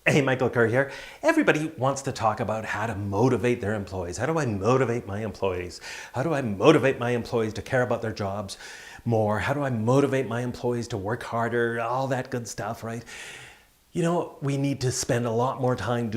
Hey, Michael Kerr here. Everybody wants to talk about how to motivate their employees. How do I motivate my employees? How do I motivate my employees to care about their jobs more? How do I motivate my employees to work harder? All that good stuff, right? You know, we need to spend a lot more time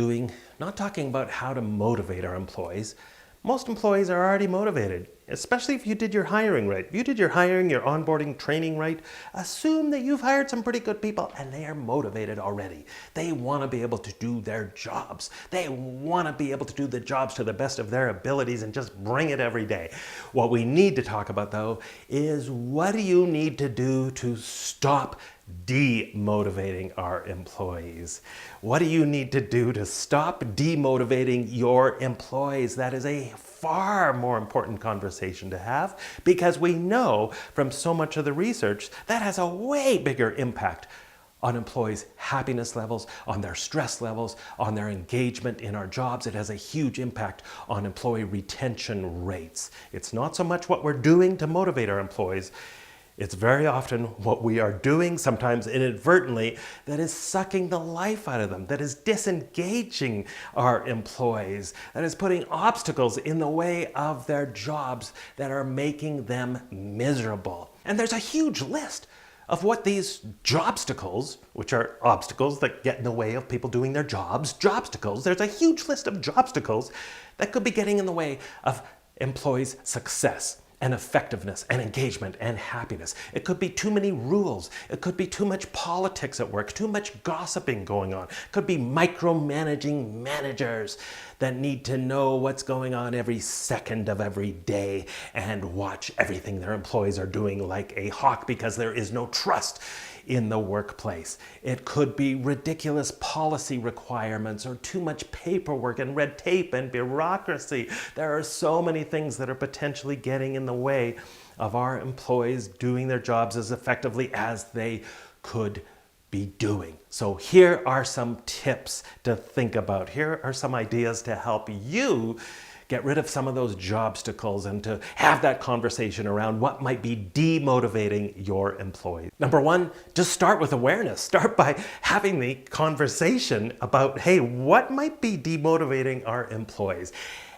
not talking about how to motivate our employees. Most employees are already motivated, especially if you did your hiring right. If you did your hiring, your onboarding, training right, assume that you've hired some pretty good people and they are motivated already. They want to be able to do their jobs. They want to be able to do the jobs to the best of their abilities and just bring it every day. What we need to talk about, though, is what do you need to do to stop demotivating our employees? What do you need to do to stop demotivating your employees? That is a far more important conversation to have because we know from so much of the research that has a way bigger impact on employees' happiness levels, on their stress levels, on their engagement in our jobs. It has a huge impact on employee retention rates. It's not so much what we're doing to motivate our employees. It's very often what we are doing, sometimes inadvertently, that is sucking the life out of them, that is disengaging our employees, that is putting obstacles in the way of their jobs that are making them miserable. And there's a huge list of what these jobstacles, which are obstacles that get in the way of people doing their jobs, jobstacles, there's a huge list of jobstacles that could be getting in the way of employees' success and effectiveness and engagement and happiness. It could be too many rules. It could be too much politics at work, too much gossiping going on. It could be micromanaging managers that need to know what's going on every second of every day and watch everything their employees are doing like a hawk because there is no trust in the workplace. It could be ridiculous policy requirements or too much paperwork and red tape and bureaucracy. There are so many things that are potentially getting in the way of our employees doing their jobs as effectively as they could be doing. So here are some tips to think about. Here are some ideas to help you get rid of some of those jobstacles and to have that conversation around what might be demotivating your employees. Number one, just start with awareness. Start by having the conversation about, hey, what might be demotivating our employees?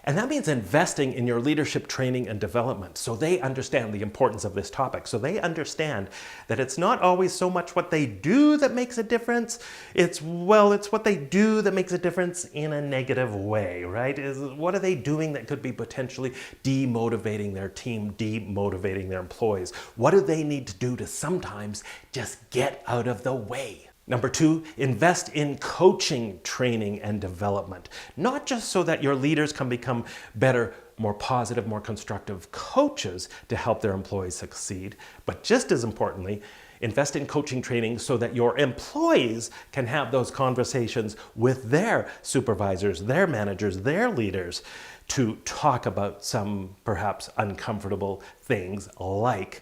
And that means investing in your leadership training and development so they understand the importance of this topic. So they understand that it's not always so much what they do that makes a difference. It's what they do that makes a difference in a negative way, right? What are they doing that could be potentially demotivating their team, demotivating their employees? What do they need to do to sometimes just get out of the way? Number two, invest in coaching, training, and development. Not just so that your leaders can become better, more positive, more constructive coaches to help their employees succeed, but just as importantly, invest in coaching training so that your employees can have those conversations with their supervisors, their managers, their leaders to talk about some perhaps uncomfortable things like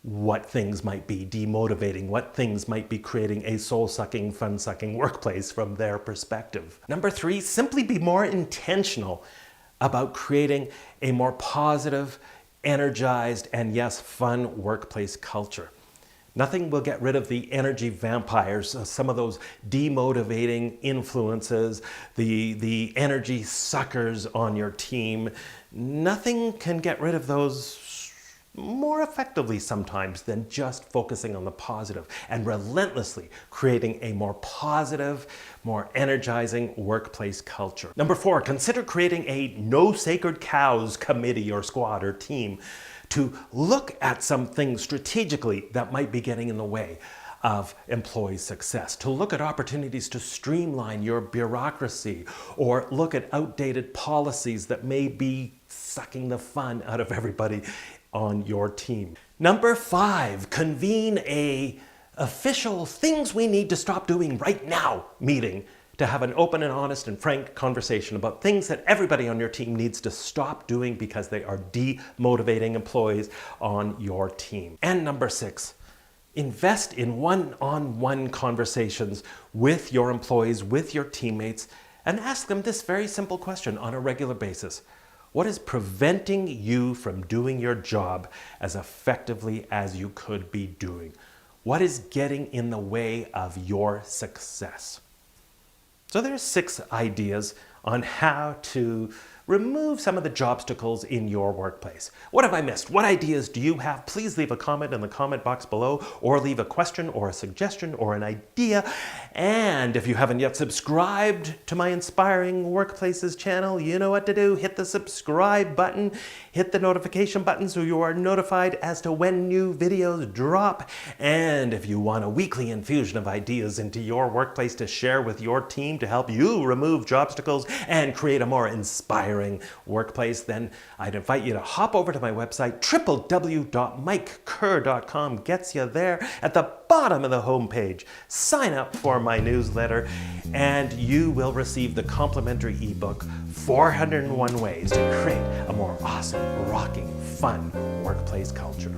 what things might be demotivating, what things might be creating a soul-sucking, fun-sucking workplace from their perspective. Number three, simply be more intentional about creating a more positive, energized, and yes, fun workplace culture. Nothing will get rid of the energy vampires, some of those demotivating influences, the energy suckers on your team. Nothing can get rid of those more effectively sometimes than just focusing on the positive and relentlessly creating a more positive, more energizing workplace culture. Number four, consider creating a no sacred cows committee or squad or team to look at some things strategically that might be getting in the way of employee success, to look at opportunities to streamline your bureaucracy or look at outdated policies that may be sucking the fun out of everybody on your team. Number five, convene a official things we need to stop doing right now meeting to have an open and honest and frank conversation about things that everybody on your team needs to stop doing because they are demotivating employees on your team. And number six, invest in one-on-one conversations with your employees, with your teammates, and ask them this very simple question on a regular basis. What is preventing you from doing your job as effectively as you could be doing? What is getting in the way of your success? So there's 6 ideas on how to remove some of the jobstacles in your workplace. What have I missed? What ideas do you have? Please leave a comment in the comment box below, or leave a question or a suggestion or an idea. And if you haven't yet subscribed to my Inspiring Workplaces channel, you know what to do. Hit the subscribe button, hit the notification button so you are notified as to when new videos drop. And if you want a weekly infusion of ideas into your workplace to share with your team to help you remove jobstacles and create a more inspiring workplace, then I'd invite you to hop over to my website. www.mikekerr.com gets you there at the bottom of the homepage. Sign up for my newsletter and you will receive the complimentary ebook 401 Ways to Create a More Awesome, Rocking, Fun Workplace Culture.